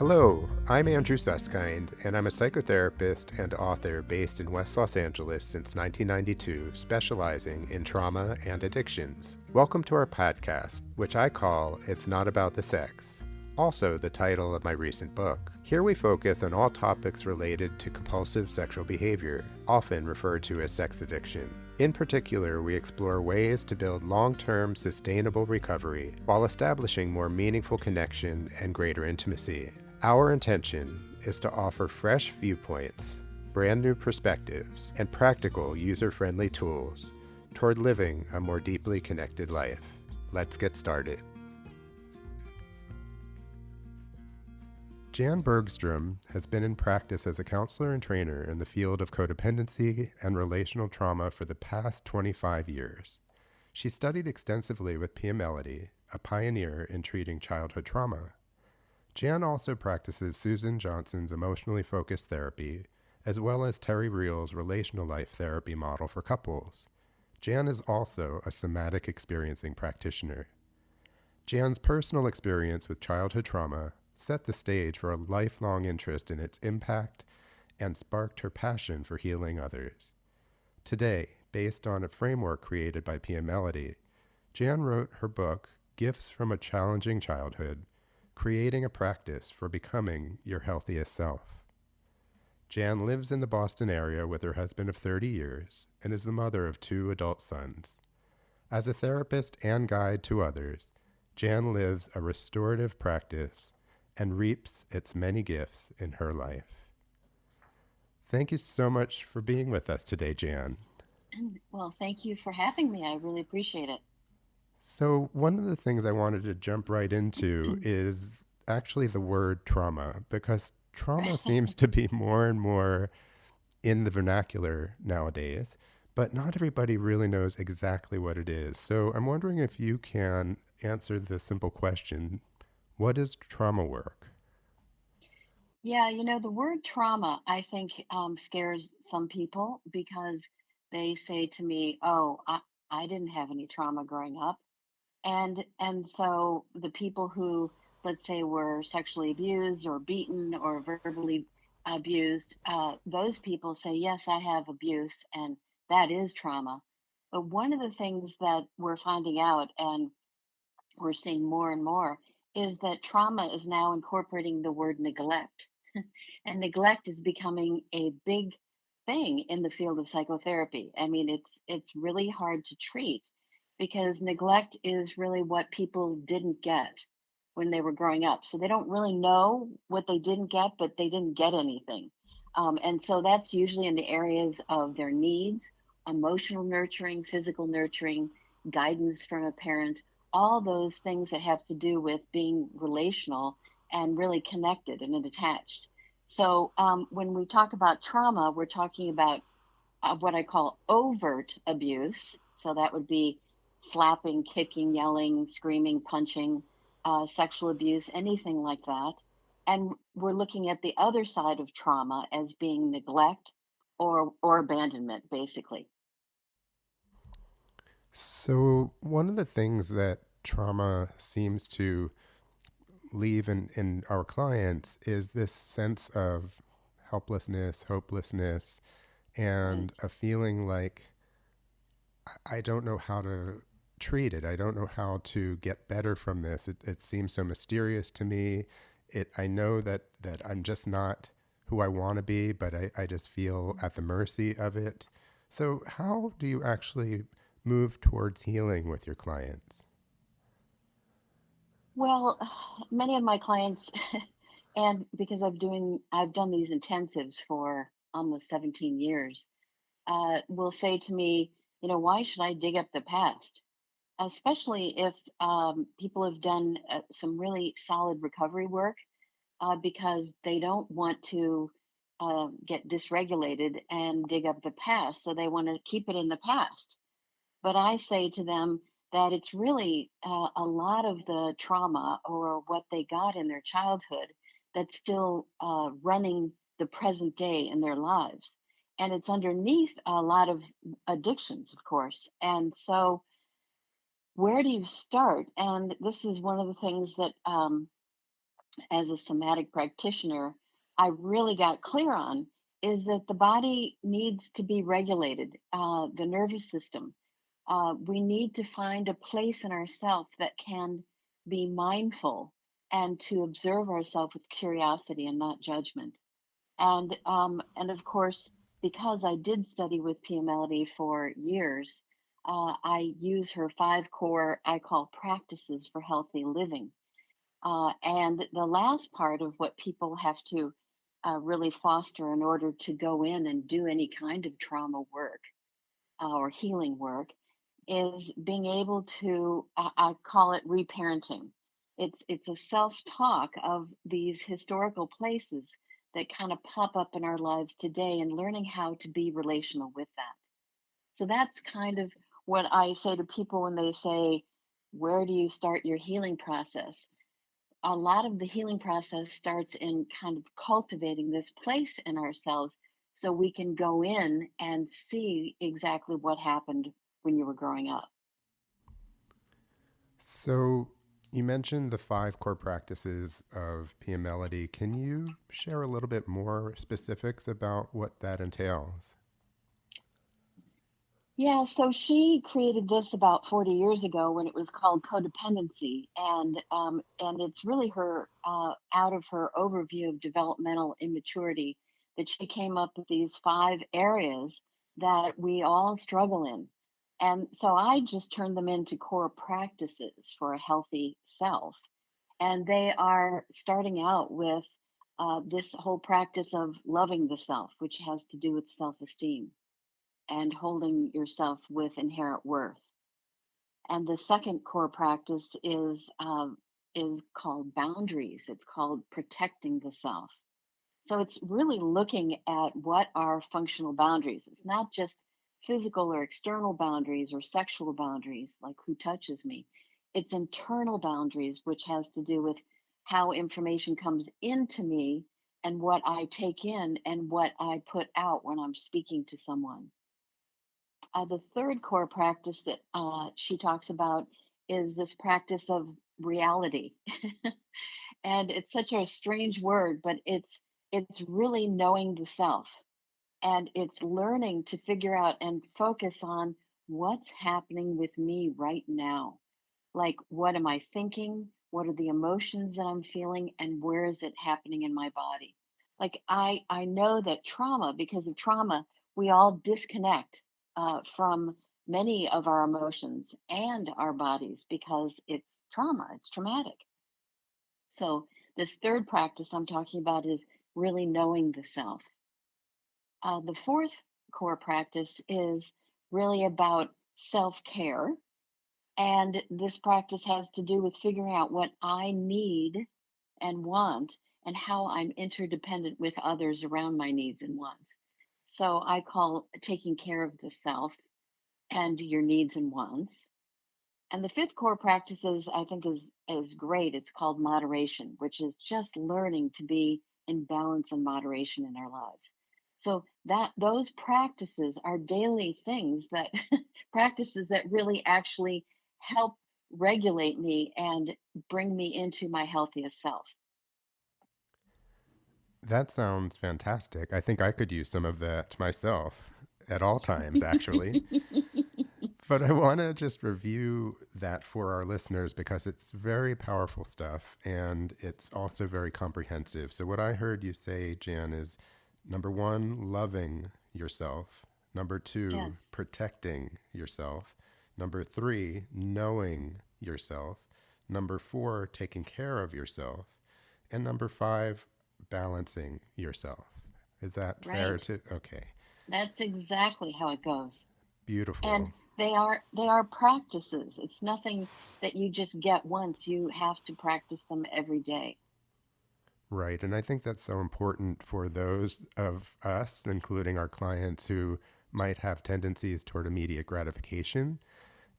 Hello, I'm Andrew Susskind, and I'm a psychotherapist and author based in West Los Angeles since 1992, specializing in trauma and addictions. Welcome to our podcast, which I call It's Not About the Sex, also the title of my recent book. Here we focus on all topics related to compulsive sexual behavior, often referred to as sex addiction. In particular, we explore ways to build long-term, sustainable recovery while establishing more meaningful connection and greater intimacy. Our intention is to offer fresh viewpoints, brand new perspectives, and practical user-friendly tools toward living a more deeply connected life. Let's get started. Jan Bergstrom has been in practice as a counselor and trainer in the field of codependency and relational trauma for the past 25 years. She studied extensively with Pia Mellody, a pioneer in treating childhood trauma. Jan also practices Susan Johnson's emotionally focused therapy, as well as Terry Real's relational life therapy model for couples. Jan is also a somatic experiencing practitioner. Jan's personal experience with childhood trauma set the stage for a lifelong interest in its impact and sparked her passion for healing others. Today, based on a framework created by Pia Mellody, Jan wrote her book, Gifts from a Challenging Childhood, Creating a Practice for Becoming Your Healthiest Self. Jan lives in the Boston area with her husband of 30 years and is the mother of 2 adult sons. As a therapist and guide to others, Jan lives a restorative practice and reaps its many gifts in her life. Thank you so much for being with us today, Jan. Well, thank you for having me. I really appreciate it. So one of the things I wanted to jump right into is actually the word trauma, because trauma seems to be more and more in the vernacular nowadays, but not everybody really knows exactly what it is. So I'm wondering if you can answer the simple question, what is trauma work? Yeah, the word trauma, I think, scares some people because they say to me, "Oh, I didn't have any trauma growing up," and so the people who, let's say, were sexually abused or beaten or verbally abused, those people say, "Yes, I have abuse, and that is trauma." But one of the things that we're finding out, and we're seeing more and more, is that trauma is now incorporating the word neglect. And neglect is becoming a big thing in the field of psychotherapy. I mean, it's really hard to treat because neglect is really what people didn't get when they were growing up. So they don't really know what they didn't get, but they didn't get anything. And so that's usually in the areas of their needs, emotional nurturing, physical nurturing, guidance from a parent, all those things that have to do with being relational and really connected and attached. So when we talk about trauma, we're talking about what I call overt abuse. So that would be slapping, kicking, yelling, screaming, punching, sexual abuse, anything like that. And we're looking at the other side of trauma as being neglect or abandonment, basically. So one of the things that trauma seems to leave in our clients is this sense of helplessness, hopelessness, Right. and a feeling like I don't know how to treat it. I don't know how to get better from this. It seems so mysterious to me. I know that I'm just not who I want to be, but I just feel at the mercy of it. So how do you actually move towards healing with your clients? Well, many of my clients, and because I've done these intensives for almost 17 years, will say to me, why should I dig up the past? Especially if people have done some really solid recovery work, because they don't want to get dysregulated and dig up the past. So they want to keep it in the past. But I say to them that it's really a lot of the trauma or what they got in their childhood that's still running the present day in their lives. And it's underneath a lot of addictions, of course. And so, where do you start? And this is one of the things that as a somatic practitioner, I really got clear on is that the body needs to be regulated, the nervous system. We need to find a place in ourself that can be mindful and to observe ourselves with curiosity and not judgment. And of course, because I did study with Pia Melody for years, I use her five core I call practices for healthy living. And the last part of what people have to really foster in order to go in and do any kind of trauma work or healing work is being able to, I call it reparenting. It's a self-talk of these historical places that kind of pop up in our lives today and learning how to be relational with that. So that's kind of what I say to people when they say, where do you start your healing process? A lot of the healing process starts in kind of cultivating this place in ourselves so we can go in and see exactly what happened when you were growing up. So you mentioned the five core practices of PM Melody. Can you share a little bit more specifics about what that entails? Yeah, so she created this about 40 years ago when it was called codependency, and it's really her out of her overview of developmental immaturity that she came up with these five areas that we all struggle in, and so I just turned them into core practices for a healthy self, and they are starting out with this whole practice of loving the self, which has to do with self-esteem and holding yourself with inherent worth. And the second core practice is called boundaries. It's called protecting the self. So it's really looking at what are functional boundaries. It's not just physical or external boundaries or sexual boundaries, like who touches me. It's internal boundaries, which has to do with how information comes into me and what I take in and what I put out when I'm speaking to someone. The third core practice that she talks about is this practice of reality. And it's such a strange word, but it's really knowing the self, and it's learning to figure out and focus on what's happening with me right now. Like, what am I thinking? What are the emotions that I'm feeling? And where is it happening in my body? Like, I know that trauma, because of trauma, we all disconnect from many of our emotions and our bodies because it's trauma, it's traumatic. So, this third practice I'm talking about is really knowing the self. The fourth core practice is really about self care, and this practice has to do with figuring out what I need and want and how I'm interdependent with others around my needs and wants. So I call taking care of the self and your needs and wants. And the fifth core practice I think is great. It's called moderation, which is just learning to be in balance and moderation in our lives. So that those practices are daily things that practices that really actually help regulate me and bring me into my healthiest self. That sounds fantastic. I think I could use some of that myself at all times, actually. But I want to just review that for our listeners because it's very powerful stuff and it's also very comprehensive. So, what I heard you say, Jan, is number one, loving yourself. Number Yes, two, protecting yourself. Number three, knowing yourself. Number four, taking care of yourself. And number five, balancing yourself. Is that fair right. to? Okay, That's exactly how it goes. And beautiful. they are practices. It's nothing that you just get once. You have to practice them every day. Right. And I think that's so important for those of us, including our clients, who might have tendencies toward immediate gratification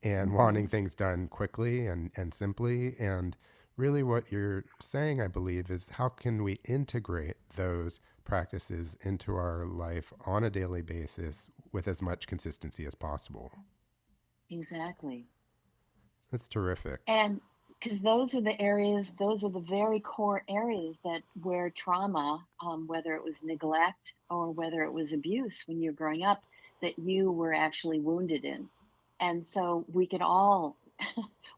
and wanting Hmm. things done quickly and simply. And really, what you're saying, I believe, is how can we integrate those practices into our life on a daily basis with as much consistency as possible? Exactly. That's terrific. And because those are the areas, those are the very core areas that where trauma, whether it was neglect or whether it was abuse when you're growing up, that you were actually wounded in. And so we could all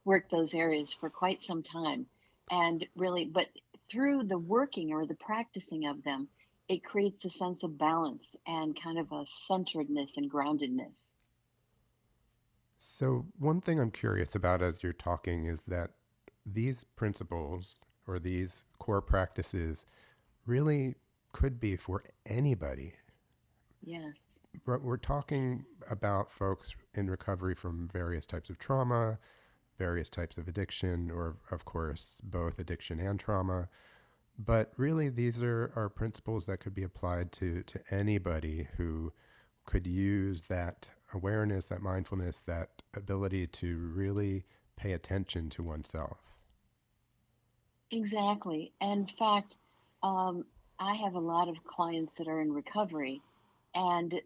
work those areas for quite some time. And really, but through the working or the practicing of them, it creates a sense of balance and kind of a centeredness and groundedness. So, one thing I'm curious about as you're talking is that these principles or these core practices really could be for anybody. Yes. We're talking about folks in recovery from various types of trauma, various types of addiction, or, of course, both addiction and trauma. But really, these are principles that could be applied to anybody who could use that awareness, that mindfulness, that ability to really pay attention to oneself. Exactly. In fact, um, I have a lot of clients that are in recovery and,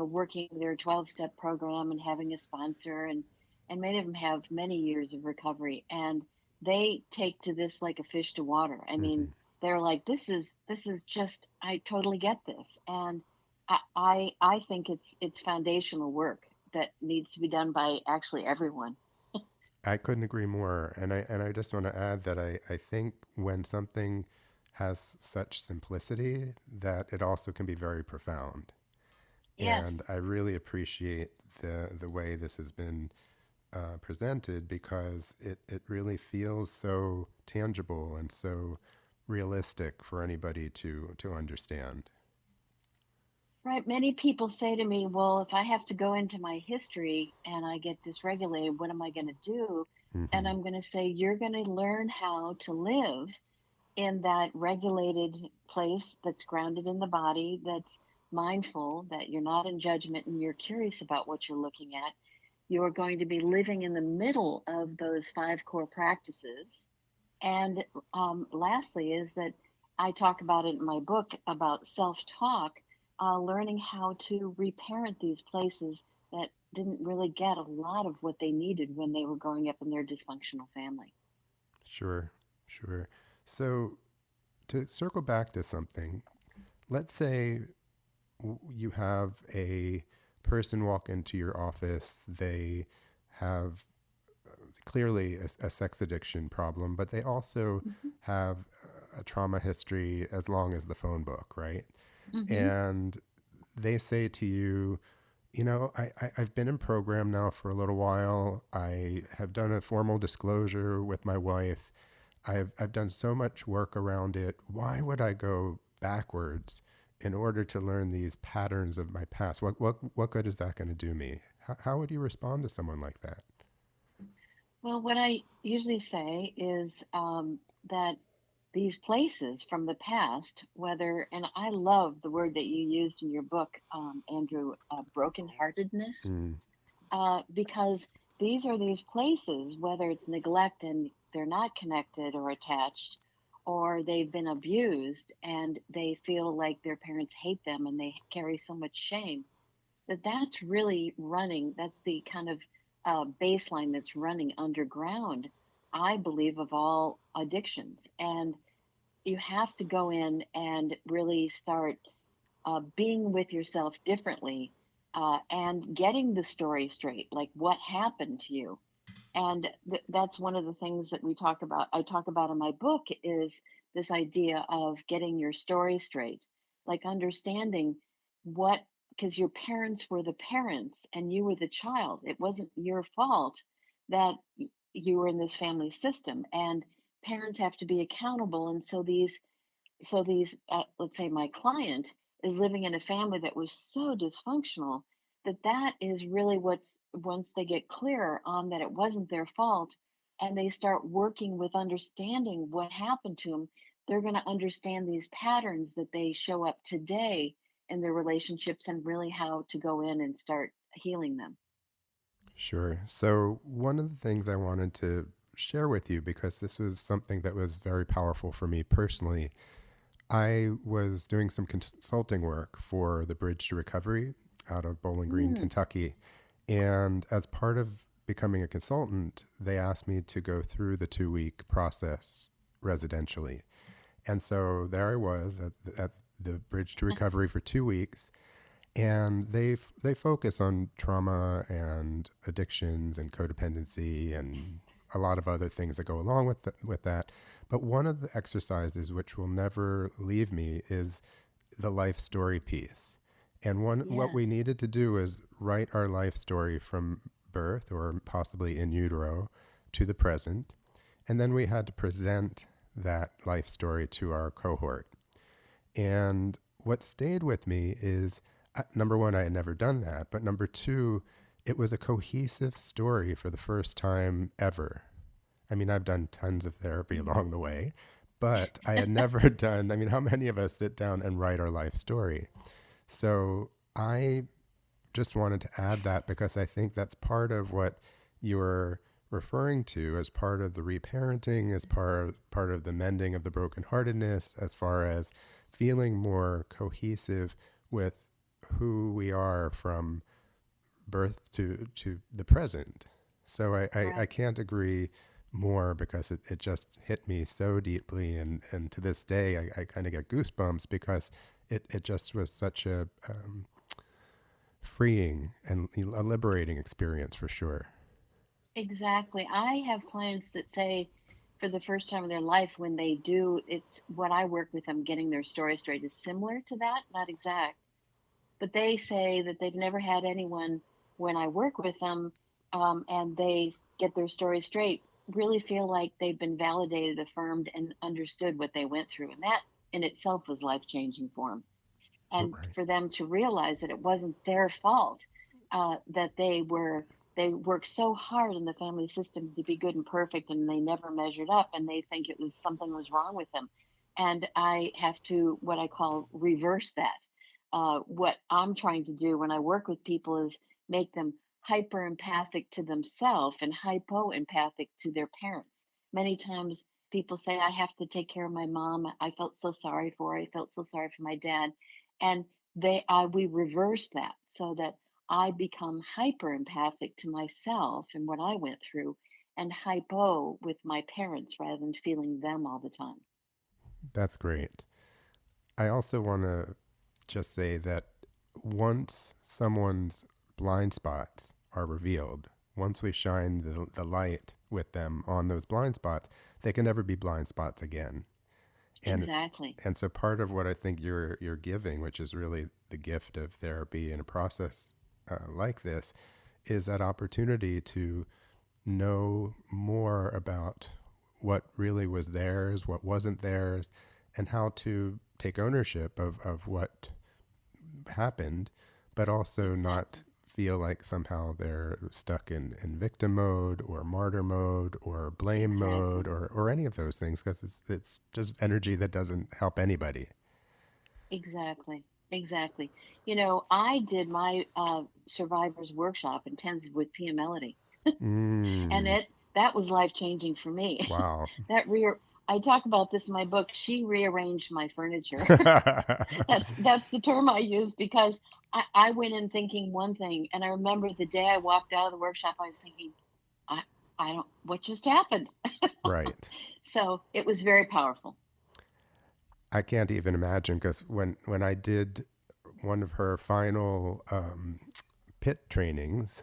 working their 12-step program and having a sponsor, and many of them have many years of recovery, and they take to this like a fish to water. I mean, Hmm. they're like, this is just, I totally get this. And I think it's foundational work that needs to be done by actually everyone. I couldn't agree more. And I just want to add that I think when something has such simplicity, that it also can be very profound. Yes. And I really appreciate the way this has been presented, because it really feels so tangible and so realistic for anybody to understand. Right. Many people say to me, well, if I have to go into my history and I get dysregulated, what am I going to do? And Hmm. I'm going to say, you're going to learn how to live in that regulated place that's grounded in the body, that's mindful, that you're not in judgment and you're curious about what you're looking at. You're going to be living in the middle of those five core practices. And lastly, is that I talk about it in my book about self talk, learning how to reparent these places that didn't really get a lot of what they needed when they were growing up in their dysfunctional family. Sure, sure. So to circle back to something, let's say you have a person walk into your office. They have clearly a sex addiction problem, but they also Hmm. have a trauma history as long as the phone book, right? Hmm. And they say to you, I've been in program now for a little while. I have done a formal disclosure with my wife. I've done so much work around it. Why would I go backwards in order to learn these patterns of my past? What good is that going to do me? How would you respond to someone like that? Well, what I usually say is that these places from the past, whether, and I love the word that you used in your book, Andrew, brokenheartedness, Mm, because these are these places, whether it's neglect and they're not connected or attached, or they've been abused and they feel like their parents hate them and they carry so much shame, that's really running. That's the kind of baseline that's running underground, I believe, of all addictions. And you have to go in and really start being with yourself differently, and getting the story straight, like what happened to you. And that's one of the things that I talk about in my book, is this idea of getting your story straight, like understanding what, because your parents were the parents and you were the child. It wasn't your fault that you were in this family system, and parents have to be accountable. And so these let's say my client is living in a family that was so dysfunctional, that is really what's, once they get clear on that it wasn't their fault, and they start working with understanding what happened to them, they're going to understand these patterns that they show up today in their relationships, and really how to go in and start healing them. sure. So one of the things I wanted to share with you, because this was something that was very powerful for me personally, I was doing some consulting work for the Bridge to Recovery out of Bowling Green, Mm, Kentucky. And as part of becoming a consultant, they asked me to go through the 2 week process residentially. And so there I was at the Bridge to Recovery for 2 weeks. And they focus on trauma and addictions and codependency and a lot of other things that go along with that. But one of the exercises which will never leave me is the life story piece. And what Yes. we needed to do is write our life story from birth or possibly in utero to the present. And then we had to present that life story to our cohort. And what stayed with me is, number one, I had never done that. But number two, it was a cohesive story for the first time ever. I mean, I've done tons of therapy along the way, but I had never done, I mean, how many of us sit down and write our life story? So I just wanted to add that because I think that's part of what you're referring to as part of the reparenting, as part of the mending of the brokenheartedness, as far as feeling more cohesive with who we are from birth to the present. So I Right. can't agree more because it just hit me so deeply. And to this day, I kind of get goosebumps because it just was such a freeing and a liberating experience for sure. Exactly. I have clients that say for the first time in their life when they do, it's what I work with them getting their story straight is similar to that, not exact. But they say that they've never had anyone when I work with them and they get their story straight, really feel like they've been validated, affirmed, and understood what they went through. And that in itself was life changing for them. And Right. for them to realize that it wasn't their fault, that they worked so hard in the family system to be good and perfect, and they never measured up, and they think it was something was wrong with them. And I have to what I call reverse that. What I'm trying to do when I work with people is make them hyper empathic to themselves and hypo empathic to their parents. Many times people say, I have to take care of my mom. I felt so sorry for her. I felt so sorry for my dad. And we reverse that so that I become hyper empathic to myself and what I went through and hypo with my parents rather than feeling them all the time. That's great. I also want to just say that once someone's blind spots are revealed, once we shine the light with them on those blind spots, they can never be blind spots again. And it's Exactly. and so part of what I think you're giving, which is really the gift of therapy and a process like this, is that opportunity to know more about what really was theirs, what wasn't theirs, and how to take ownership of what happened, but also not Exactly. feel like somehow they're stuck in victim mode or martyr mode or blame mode Exactly. or any of those things because it's just energy that doesn't help anybody. Exactly. Exactly. I did my survivors workshop intensive with Pia Melody, and Mm, that was life changing for me. wow. that rear I talk about this in my book. She rearranged my furniture. That's the term I use because I went in thinking one thing, and I remember the day I walked out of the workshop, I was thinking, I I don't what just happened. Right. So it was very powerful. I can't even imagine because when I did one of her final pit trainings,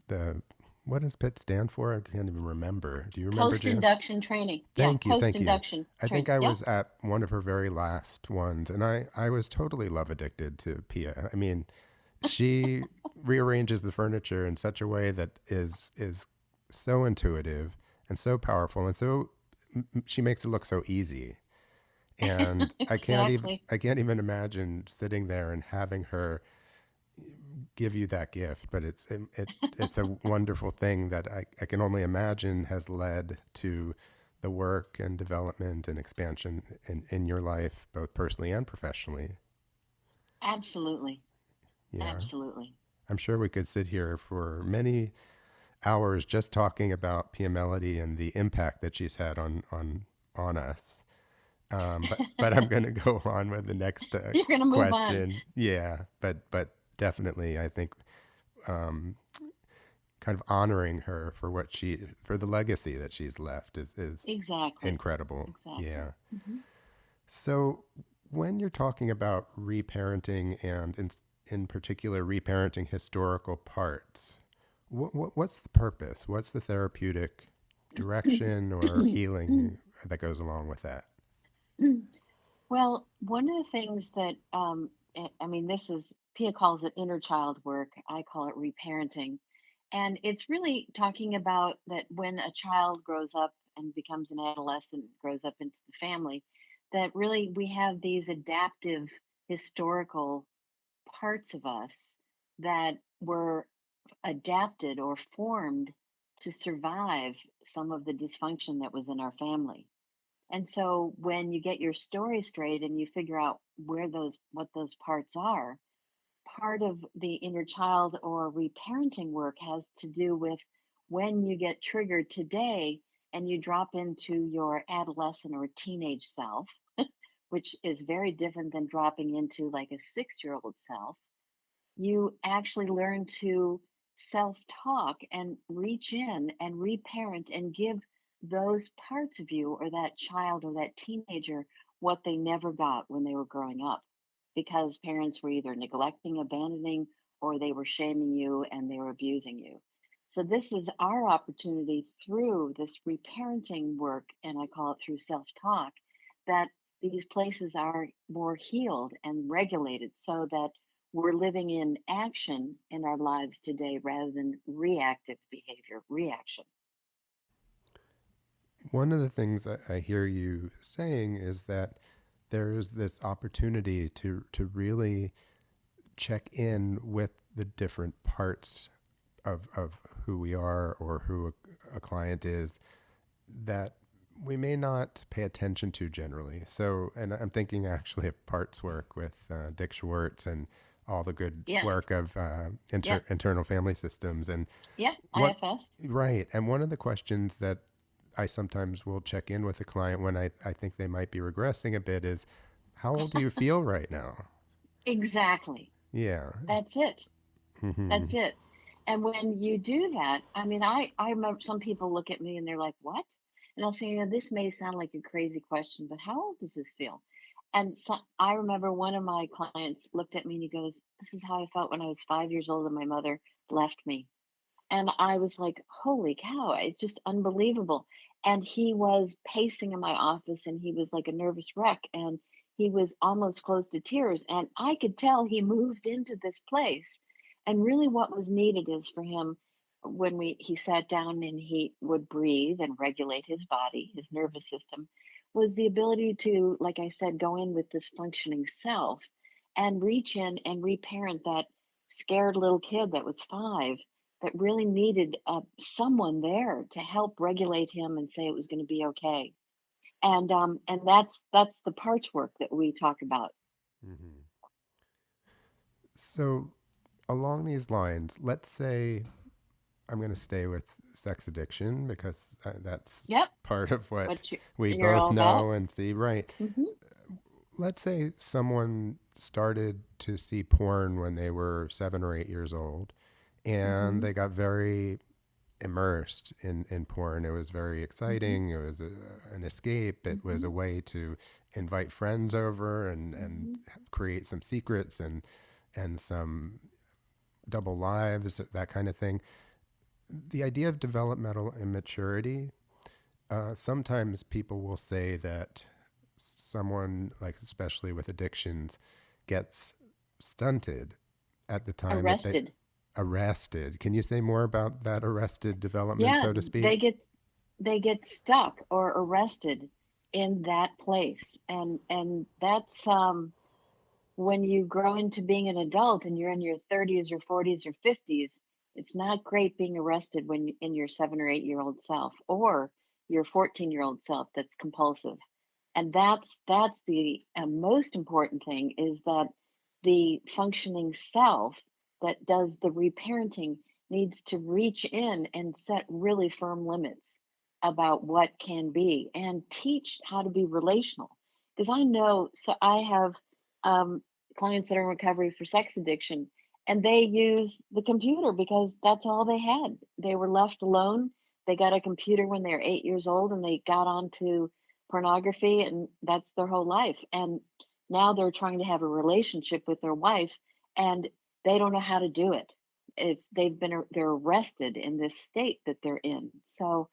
the what does pit stand for? I can't even remember. Do you remember, Post Jan? induction training. Yeah, Thank you, post thank you. induction I think training. I Yeah, was at one of her very last ones, and I was totally love addicted to Pia. I mean, she rearranges the furniture in such a way that is so intuitive and so powerful, and so she makes it look so easy. And exactly. I can't even imagine sitting there and having her give you that gift. But it's a wonderful thing that I can only imagine has led to the work and development and expansion in your life, both personally and professionally. Absolutely. Yeah. Absolutely. I'm sure we could sit here for many hours just talking about Pia Melody and the impact that she's had on us. But I'm going to go on with the next You're going to move on. question. Yeah, but definitely, I think kind of honoring her for for the legacy that she's left is Exactly. incredible. Exactly. Yeah. Hmm. So when you're talking about reparenting and in particular reparenting historical parts, what's the purpose? What's the therapeutic direction or healing that goes along with that? Well, one of the things that, I mean, this is, Pia calls it inner child work. I call it reparenting. And it's really talking about that when a child grows up and becomes an adolescent, grows up into the family, that really we have these adaptive historical parts of us that were adapted or formed to survive some of the dysfunction that was in our family. And so when you get your story straight and you figure out what those parts are, part of the inner child or reparenting work has to do with when you get triggered today and you drop into your adolescent or teenage self, which is very different than dropping into like a 6-year old self. You actually learn to self talk and reach in and reparent and give those parts of you or that child or that teenager what they never got when they were growing up because parents were either neglecting, abandoning, or they were shaming you and they were abusing you. So, this is our opportunity through this reparenting work, and I call it through self talk, that these places are more healed and regulated so that we're living in action in our lives today rather than reactive behavior, reaction. One of the things I hear you saying is that there's this opportunity to really check in with the different parts of who we are or who a client is that we may not pay attention to generally. So, and I'm thinking actually of parts work with Dick Schwartz and all the good Yes. work of Yep. internal family systems and Yep. what, IFS. right. And one of the questions that I sometimes will check in with a client when I think they might be regressing a bit is, how old do you feel right now? Exactly. Yeah. That's it. Mm-hmm. That's it. And when you do that, I mean, I remember some people look at me and they're like, what? And I'll say, this may sound like a crazy question, but how old does this feel? And so I remember one of my clients looked at me and he goes, this is how I felt when I was 5 years old and my mother left me. And I was like, holy cow, it's just unbelievable. And he was pacing in my office and he was like a nervous wreck and he was almost close to tears. And I could tell he moved into this place. And really, what was needed is for him when he sat down and he would breathe and regulate his body, his nervous system, was the ability to, like I said, go in with this functioning self and reach in and reparent that scared little kid that was 5 that really needed someone there to help regulate him and say it was going to be okay. And that's the parts work that we talk about. Mm-hmm. So, along these lines, let's say I'm going to stay with sex addiction because that's Yep, part of what what we you're both all about. know and see. Right. Hmm. Let's say someone started to see porn when they were 7 or 8 years old and Hmm. they got very immersed in porn. It was very Hmm. exciting. It was an escape. It was Hmm. a way to invite friends over and Hmm. create some secrets and some double lives, that kind of thing. The idea of developmental immaturity, sometimes people will say that someone, like especially with addictions, gets stunted at the time that they Arrested. arrested. Can you say more about that arrested development, Yeah, so to they speak? get they get stuck or arrested in that place, and that's when you grow into being an adult and you're in your 30s or 40s or 50s, it's not great being arrested when in your 7 or 8 year old self or your 14-year-old self that's compulsive. And that's the most important thing is that the functioning self that does the reparenting needs to reach in and set really firm limits about what can be and teach how to be relational. Because I know, so I have um, clients that are in recovery for sex addiction, and they use the computer because that's all they had. They were left alone. They got a computer when they were 8 years old and they got onto pornography, and that's their whole life. And now they're trying to have a relationship with their wife, and they don't know how to do it. They're arrested in this state that they're in. So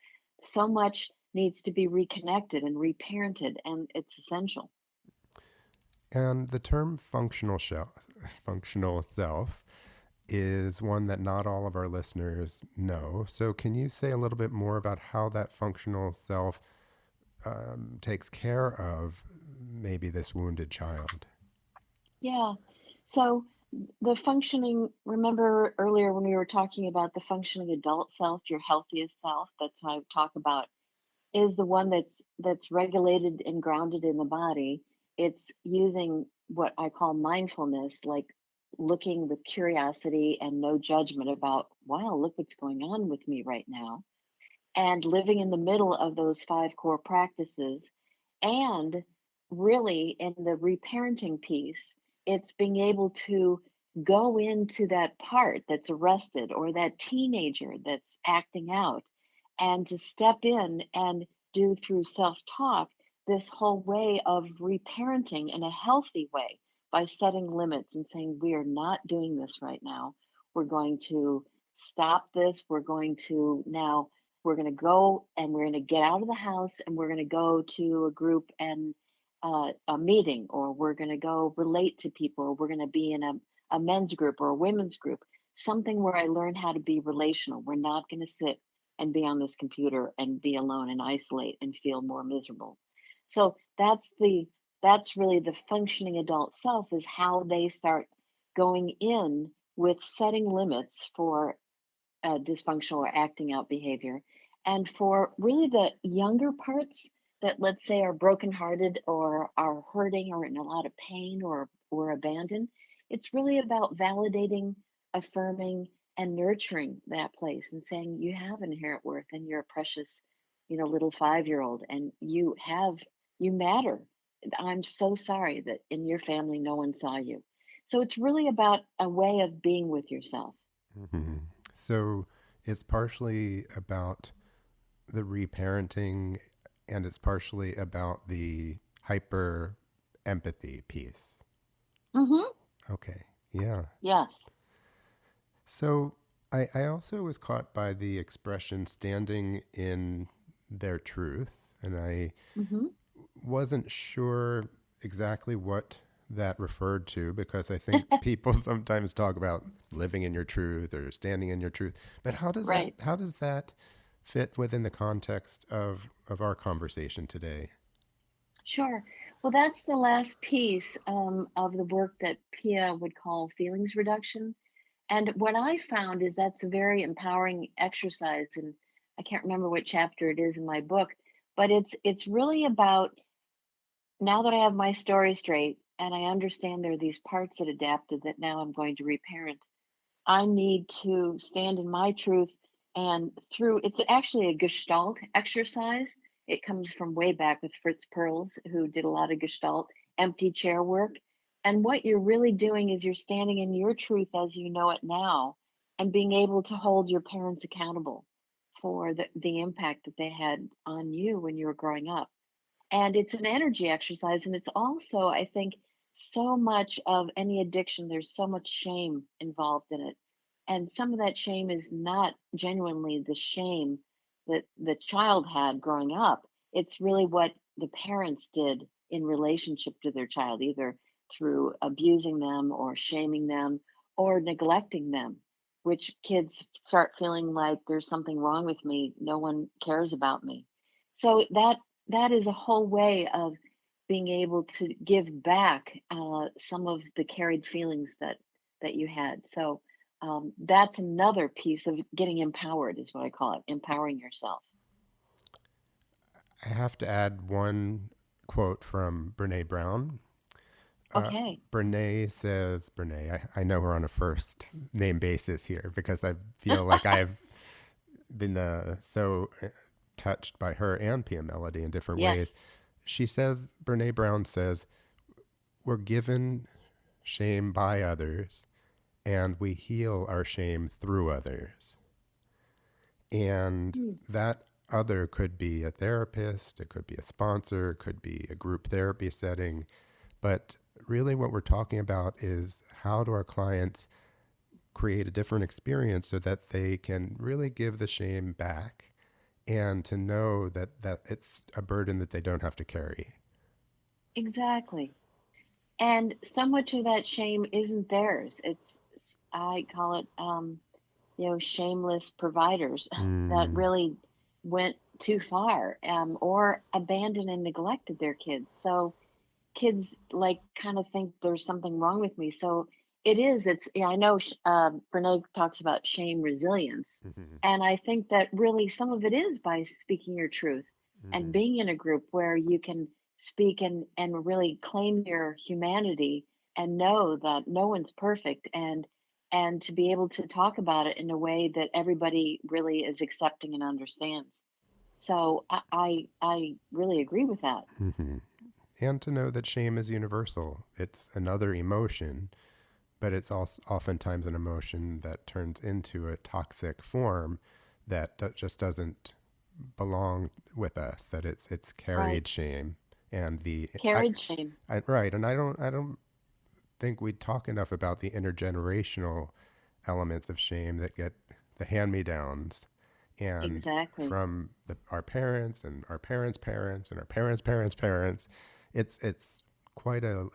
much needs to be reconnected and reparented, and it's essential. And the term functional self is one that not all of our listeners know. So, can you say a little bit more about how that functional self takes care of maybe this wounded child? Yeah. So the functioning, remember earlier when we were talking about the functioning adult self, your healthiest self, that's what I talk about, is the one that's regulated and grounded in the body. It's using what I call mindfulness, like looking with curiosity and no judgment about, wow, look what's going on with me right now. And living in the middle of those five core practices. And really, in the reparenting piece, it's being able to go into that part that's arrested or that teenager that's acting out and to step in and do through self talk this whole way of reparenting in a healthy way by setting limits and saying, we are not doing this right now. We're going to stop this. We're going to go and we're going to get out of the house and we're going to go to a group and a meeting, or we're going to go relate to people, or we're going to be in a men's group or a women's group, something where I learn how to be relational. We're not going to sit and be on this computer and be alone and isolate and feel more miserable. So that's really the functioning adult self, is how they start going in with setting limits for dysfunctional or acting out behavior. And for really the younger parts that, let's say, are brokenhearted or are hurting or in a lot of pain or abandoned, it's really about validating, affirming, and nurturing that place and saying you have inherent worth and you're a precious, little 5-year old, and you matter. I'm so sorry that in your family no one saw you. So it's really about a way of being with yourself. Mm-hmm. So, it's partially about the reparenting and it's partially about the hyper empathy piece. Hmm. Okay. Yeah. Yes. So I also was caught by the expression standing in their truth, and I Hmm. wasn't sure exactly what that referred to because I think people sometimes talk about living in your truth or standing in your truth. But Right. how does that fit within the context of our conversation today? Sure. Well, that's the last piece of the work that Pia would call feelings reduction. And what I found is that's a very empowering exercise. And I can't remember what chapter it is in my book, but it's really about, now that I have my story straight and I understand there are these parts that adapted that now I'm going to reparent, I need to stand in my truth. And through, it's actually a Gestalt exercise. It comes from way back with Fritz Perls, who did a lot of Gestalt empty chair work. And what you're really doing is you're standing in your truth as you know it now and being able to hold your parents accountable for the impact that they had on you when you were growing up. And it's an energy exercise. And it's also, I think, so much of any addiction, there's so much shame involved in it. And some of that shame is not genuinely the shame that the child had growing up. It's really what the parents did in relationship to their child, either through abusing them or shaming them or neglecting them, which kids start feeling like there's something wrong with me. No one cares about me. So that is a whole way of being able to give back some of the carried feelings that you had. So that's another piece of getting empowered, is what I call it, empowering yourself. I have to add one quote from Brene Brown. Okay. I know her on a first name basis here because I feel like I've been so touched by her and Pia Melody in different Yes. ways. Brene Brown says, we're given shame by others and we heal our shame through others. And Mm. that other could be a therapist, it could be a sponsor, it could be a group therapy setting. But really, what we're talking about is how do our clients create a different experience so that they can really give the shame back and to know that it's a burden that they don't have to carry. Exactly. And so much of that shame isn't theirs. I call it, shameless providers that Mm, really went too far, or abandoned and neglected their kids. So kids like kind of think there's something wrong with me. So I know Brene talks about shame resilience. mhm, And I think that really some of it is by speaking your truth and mhm. being in a group where you can speak and really claim your humanity and know that no one's perfect, and to be able to talk about it in a way that everybody really is accepting and understands. So I really agree with that. Mhm. And to know that shame is universal. It's another emotion, but it's also oftentimes an emotion that turns into a toxic form that just doesn't belong with us. That it's Right. carried shame, and Carried shame. right. And I don't think we talk enough about the intergenerational elements of shame that get the hand-me-downs and Exactly. from our parents and our parents' parents and our parents' parents' parents. It's quite a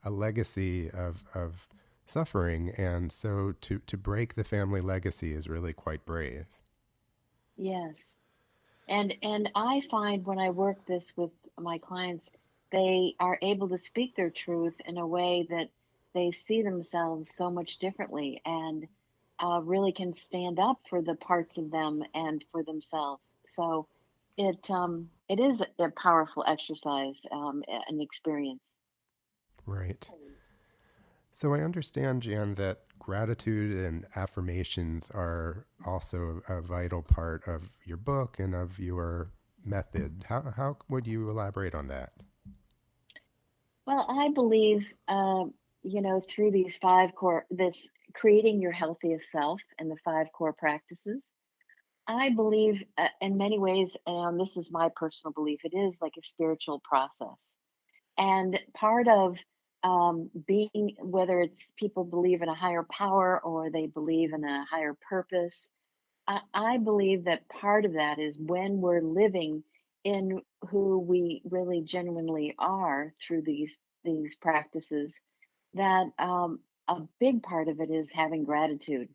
legacy of suffering, and so to break the family legacy is really quite brave. Yes. And I find when I work this with my clients, they are able to speak their truth in a way that they see themselves so much differently, and really can stand up for the parts of them and for themselves. So it is a powerful exercise, an experience. Right. So I understand, Jan, that gratitude and affirmations are also a vital part of your book and of your method. How would you elaborate on that? Well, I believe, through this creating your healthiest self and the five core practices, I believe, in many ways, and this is my personal belief, it is like a spiritual process. And part of being, whether it's people believe in a higher power or they believe in a higher purpose, I believe that part of that is when we're living in who we really genuinely are through these practices, that a big part of it is having gratitude,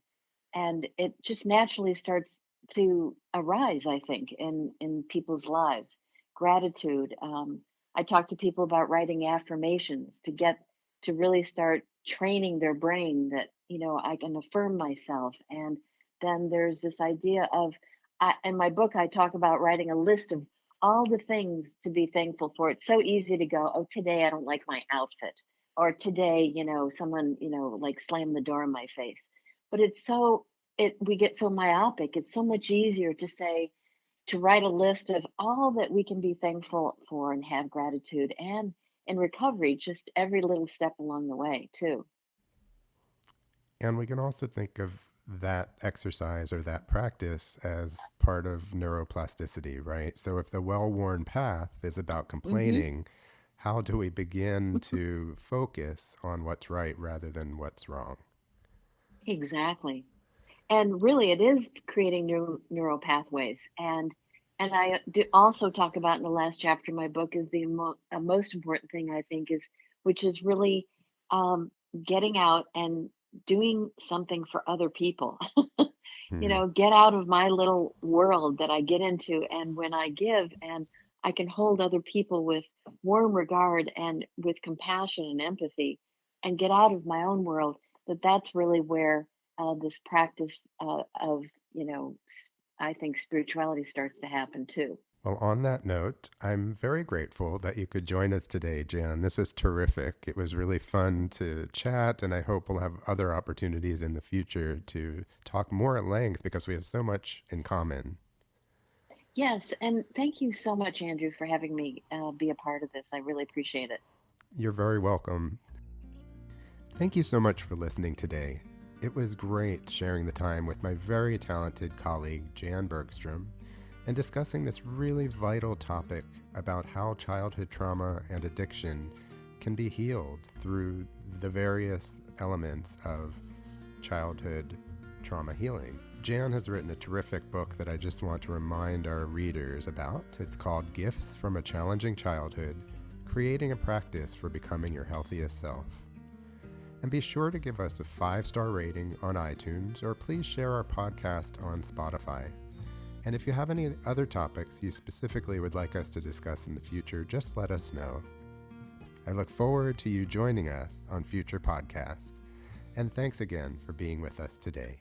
and it just naturally starts to arise, I think, in people's lives. Gratitude. I talk to people about writing affirmations to really start training their brain that I can affirm myself. And then there's this idea of, in my book I talk about writing a list of all the things to be thankful for. It's so easy to go, oh, today I don't like my outfit, or today someone like slammed the door in my face. But it's so it we get so myopic. It's so much easier to write a list of all that we can be thankful for and have gratitude, and in recovery, just every little step along the way too. And we can also think of that exercise or that practice as part of neuroplasticity, right? So if the well worn path is about Hmm. complaining, how do we begin to focus on what's right rather than what's wrong? Exactly. And really, it is creating new neural pathways. And I do also talk about in the last chapter of my book is most important thing, I think, is which is really um, getting out and doing something for other people. Hmm. Get out of my little world that I get into, and when I give and I can hold other people with warm regard and with compassion and empathy, and get out of my own world, that's really where this practice of you know I think spirituality starts to happen too. Well, on that note, I'm very grateful that you could join us today, Jan. This was terrific. It was really fun to chat, and I hope we'll have other opportunities in the future to talk more at length because we have so much in common. Yes, and thank you so much, Andrew, for having me be a part of this. I really appreciate it. You're very welcome. Thank you so much for listening today. It was great sharing the time with my very talented colleague, Jan Bergstrom, and discussing this really vital topic about how childhood trauma and addiction can be healed through the various elements of childhood trauma healing. Jan has written a terrific book that I just want to remind our readers about. It's called Gifts from a Challenging Childhood, Creating a Practice for Becoming Your Healthiest Self. And be sure to give us a 5-star rating on iTunes, or please share our podcast on Spotify. And if you have any other topics you specifically would like us to discuss in the future, just let us know. I look forward to you joining us on future podcasts. And thanks again for being with us today.